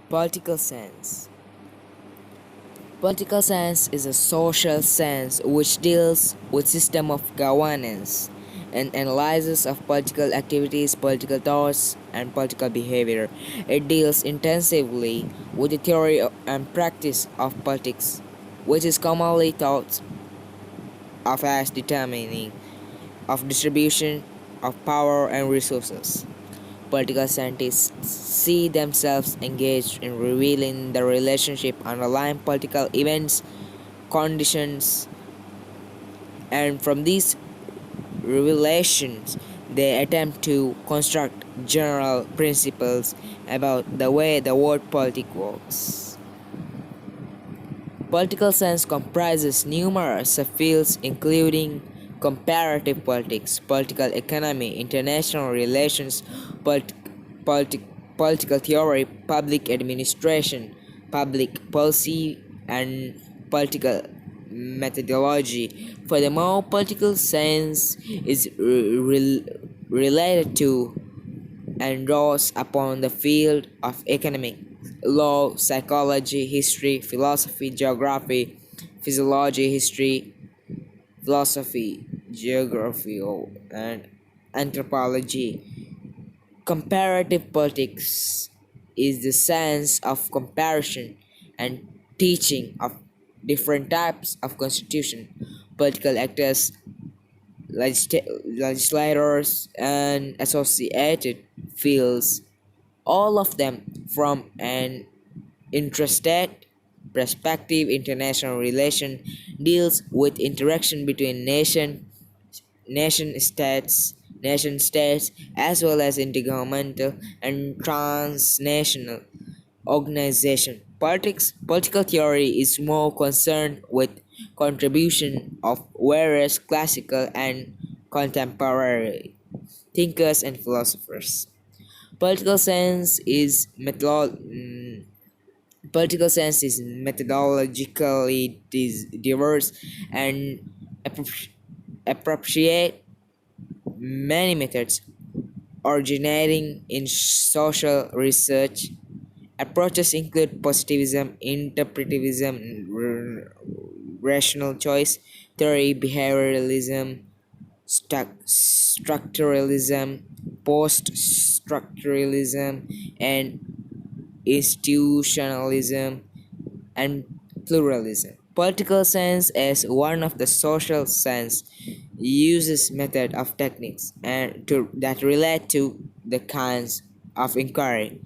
Political science. Political science is a social science which deals with system of governance and analysis of political activities, political thoughts, and political behavior. It deals intensively with the theory and practice of politics, which is commonly thought of as determining of distribution of power and resources. Political scientists see themselves engaged in revealing the relationship underlying political events, conditions, and from these revelations, they attempt to construct general principles about the way the world politics works. Political science comprises numerous fields including comparative politics, political economy, international relations, polit- politi- political theory, public administration, public policy, and political methodology. Furthermore, political science is related to and draws upon the field of economic law, psychology, history, philosophy, geography, physiology, history, philosophy, geography, and anthropology. Comparative politics is the science of comparison and teaching of different types of constitution, political actors, legislators, and associated fields, all of them from an interested perspective. International relation deals with interaction between nation states as well as intergovernmental and transnational organization. Political theory is more concerned with contribution of various classical and contemporary thinkers and philosophers. Political science is political science is methodologically diverse and appropriate many methods originating in social research. Approaches include positivism, interpretivism, rational choice theory, behavioralism, structuralism, post-structuralism, and institutionalism, and pluralism. Political science, as one of the social science, uses method of techniques and that relate to the kinds of inquiry.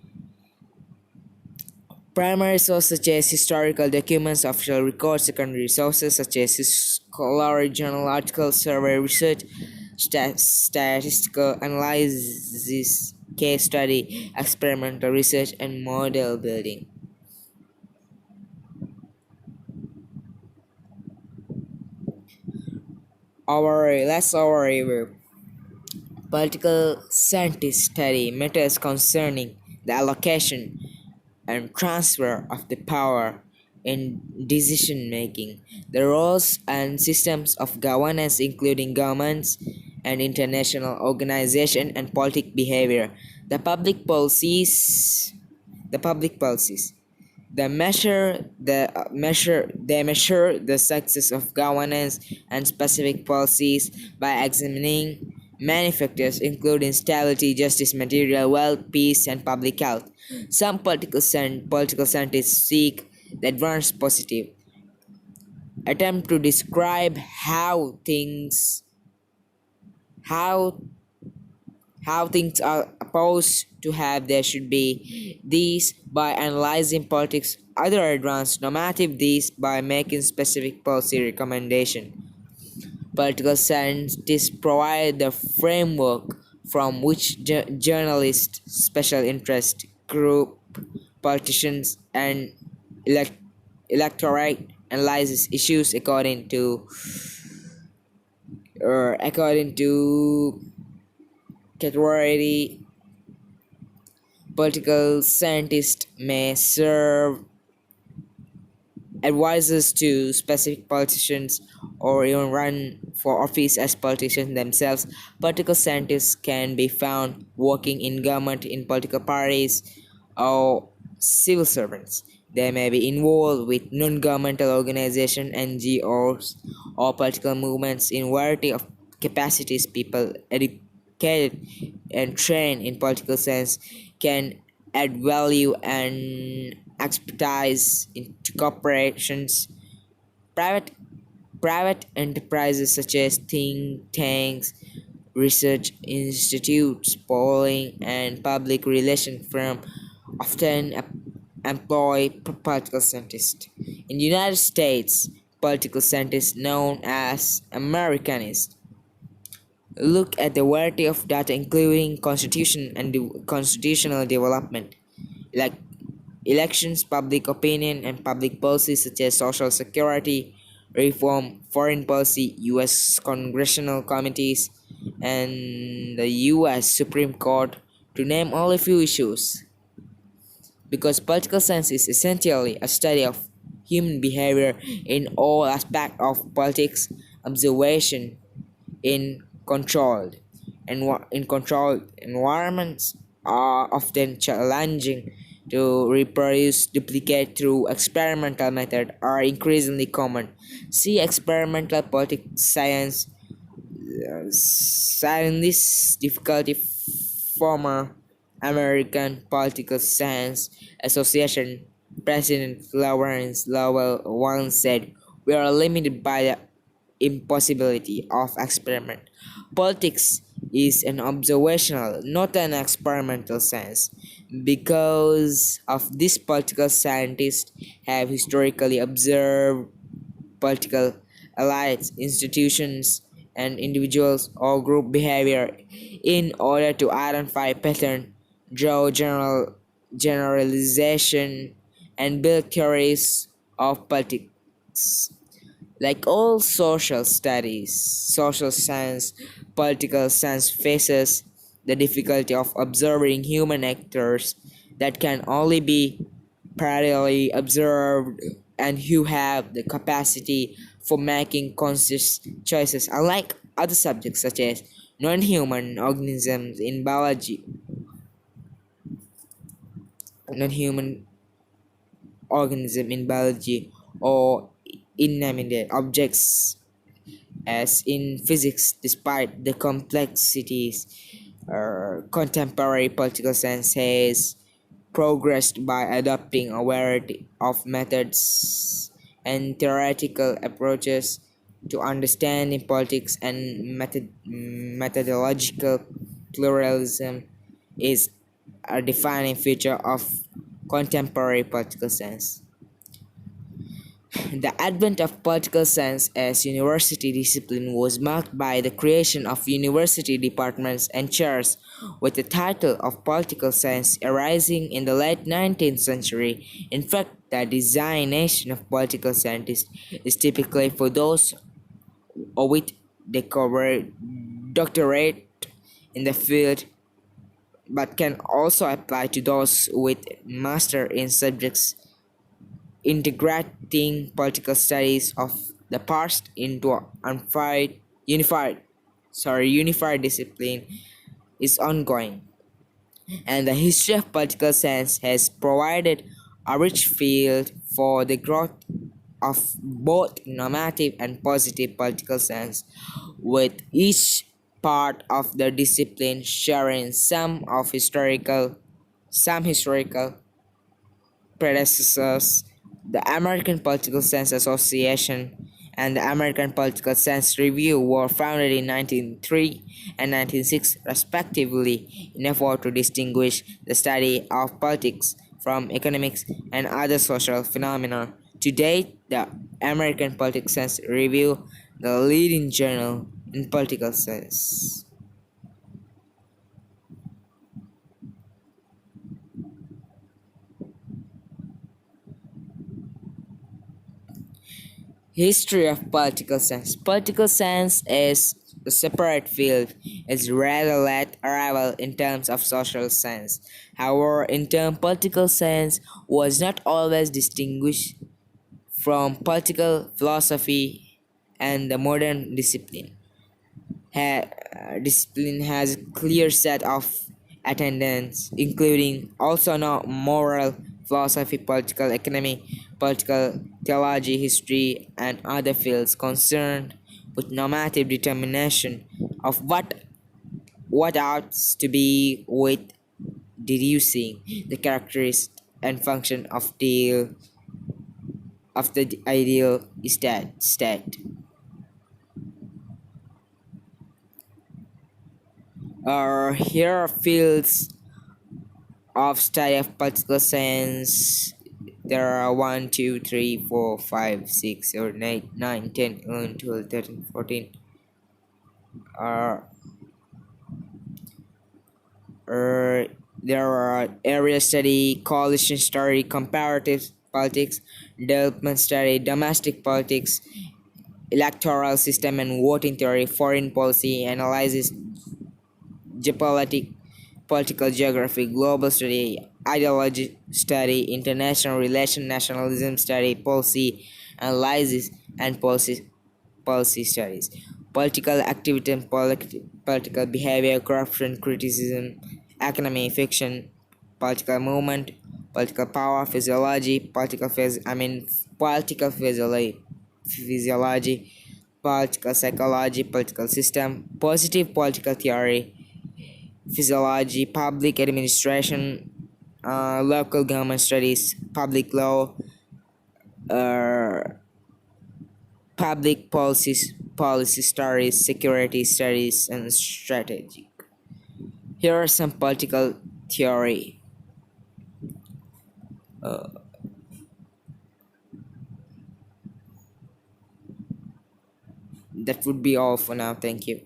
Primary sources such as historical documents, official records, secondary sources such as scholarly journal articles, survey research, statistical analysis, case study, experimental research, and model building. Let's overview. Political scientists study matters concerning the allocation and transfer of the power in decision making, the roles and systems of governance, including governments and international organization and politic behavior, the public policies, the public policies. They measure the success of governance and specific policies by examining many factors including stability, justice, material wealth, peace, and public health. Some political scientists seek the advanced positive, attempt to describe how how things are supposed to have there should be these by analyzing politics, other advanced normative these by making specific policy recommendation. Political scientists provide the framework from which journalists, special interest group, politicians, and elect- electorate analyzes issues according to category. Political scientists may serve advisors to specific politicians or even run for office as politicians themselves. Political scientists can be found working in government, in political parties, or civil servants. They may be involved with non-governmental organizations, NGOs, or political movements in variety of capacities. People educated and trained in political science can add value and expertise into corporations. Private enterprises such as think tanks, research institutes, polling, and public relation firms often employ political scientists. In the United States, political scientists known as Americanists look at the variety of data including constitution and constitutional development, like elections, public opinion, and public policy such as social security reform, foreign policy, U.S. congressional committees, and the U.S. Supreme Court, to name only a few issues. Because political science is essentially a study of human behavior in all aspects of politics, observation in controlled in controlled environments are often challenging to reproduce, duplicate through experimental method are increasingly common. See experimental politics science. Citing this difficulty, former American Political Science Association President Lawrence Lowell once said, "We are limited by the impossibility of experiment. Politics is an observational, not an experimental science. Because of this, political scientists have historically observed political elites, institutions, and individuals or group behavior in order to identify pattern, draw generalization, and build theories of politics. Like all social studies, social science, political science faces the difficulty of observing human actors that can only be parallelly observed and who have the capacity for making conscious choices, unlike other subjects such as non-human organisms in biology, non-human organism in biology, or inanimate objects as in physics. Despite the complexities, contemporary political science has progressed by adopting a variety of methods and theoretical approaches to understanding politics, and methodological pluralism is a defining feature of contemporary political science. The advent of political science as university discipline was marked by the creation of university departments and chairs with the title of political science arising in the late 19th century. In fact, the designation of political scientist is typically for those with doctorate in the field, but can also apply to those with master in subjects. Integrating political studies of the past into an unified discipline is ongoing, and the history of political science has provided a rich field for the growth of both normative and positive political science, with each part of the discipline sharing some historical predecessors. The American Political Science Association and the American Political Science Review were founded in 1903 and 1906 respectively in effort to distinguish the study of politics from economics and other social phenomena. To date, the American Political Science Review, the leading journal in political science. History of political science. Political science is a separate field. It's rather late arrival in terms of social science. However, in term political science was not always distinguished from political philosophy, and the modern discipline has a clear set of attendants, including also no moral philosophy, political economy, political theology, history, and other fields concerned with normative determination of what ought to be, with deducing the characteristics and function of the ideal state. Here are fields of study of political science. There are 1, 2, 3, 4, 5, 6, 7, 8, 9, 10, 11, 12, 13, 14. Uh, uh, there are area study, coalition study, comparative politics, development study, domestic politics, electoral system and voting theory, foreign policy analysis, geopolitics, political geography, global study, ideology study, international relation, nationalism study, policy analysis, and policy studies, political activity and political behavior, corruption, criticism, economy, fiction, political movement, political power, physiology, political physiology, political psychology, political system, positive political theory, physiology, public administration, local government studies, public law, uh, public policy studies, security studies, and strategy. Here are some political theory. That would be all for now. Thank you.